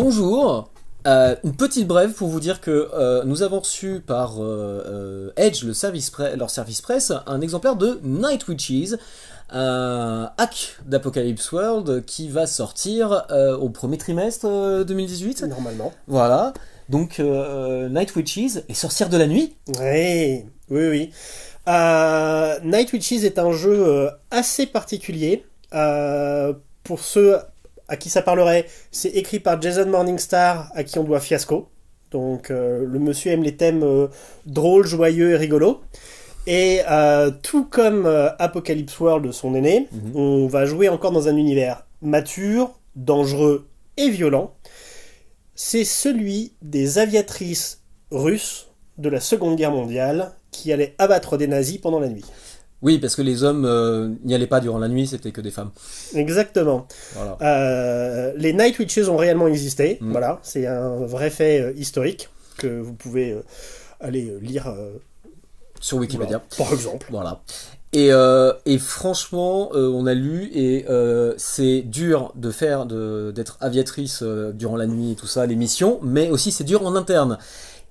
Bonjour, une petite brève pour vous dire que nous avons reçu par Edge, leur service presse, un exemplaire de Night Witches, un hack d'Apocalypse World qui va sortir au premier trimestre 2018. Normalement. Voilà, donc Night Witches et Sorcières de la Nuit. Oui, oui, oui. Night Witches est un jeu assez particulier. Pour ceux à qui ça parlerait, c'est écrit par Jason Morningstar, à qui on doit Fiasco. Donc le monsieur aime les thèmes drôles, joyeux et rigolos. Et tout comme Apocalypse World, son aîné, on va jouer encore dans un univers mature, dangereux et violent. C'est celui des aviatrices russes de la Seconde Guerre mondiale qui allaient abattre des nazis pendant la nuit. Oui, parce que les hommes n'y allaient pas durant la nuit, c'était que des femmes. Exactement. Voilà. Les Night Witches ont réellement existé. Voilà, c'est un vrai fait historique que vous pouvez aller lire sur Wikipédia, voilà, par exemple. Voilà. Et franchement, on a lu et c'est dur de faire d'être aviatrice durant la nuit et tout ça, les missions, mais aussi c'est dur en interne.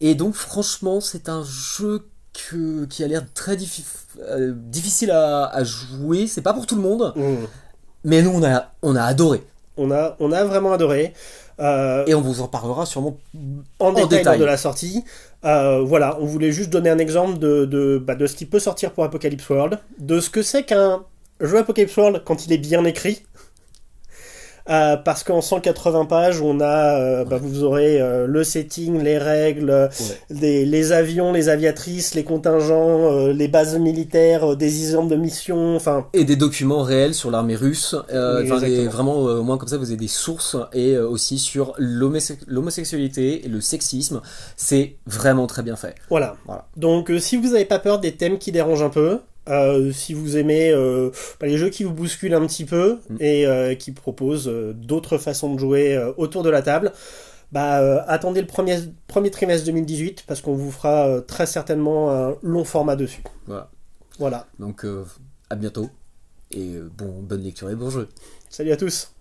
Et donc franchement, c'est un jeu qui a l'air très difficile à jouer. C'est pas pour tout le monde, mais nous on a adoré. On a vraiment adoré. Et on vous en parlera sûrement en détail lors de la sortie. Voilà, on voulait juste donner un exemple de ce qui peut sortir pour Apocalypse World, de ce que c'est qu'un jeu Apocalypse World quand il est bien écrit. Parce qu'en 180 pages, on a, vous aurez le setting, les règles, les avions, les aviatrices, les contingents, les bases militaires, des exemples de missions, enfin... Et des documents réels sur l'armée russe, vraiment, au moins comme ça, vous avez des sources, et aussi sur l'homosexualité et le sexisme. C'est vraiment très bien fait. Voilà. Donc, si vous n'avez pas peur des thèmes qui dérangent un peu, si vous aimez les jeux qui vous bousculent un petit peu et qui proposent d'autres façons de jouer autour de la table, attendez le premier trimestre 2018 parce qu'on vous fera très certainement un long format dessus. Voilà. Donc à bientôt et bonne lecture et bon jeu. Salut à tous.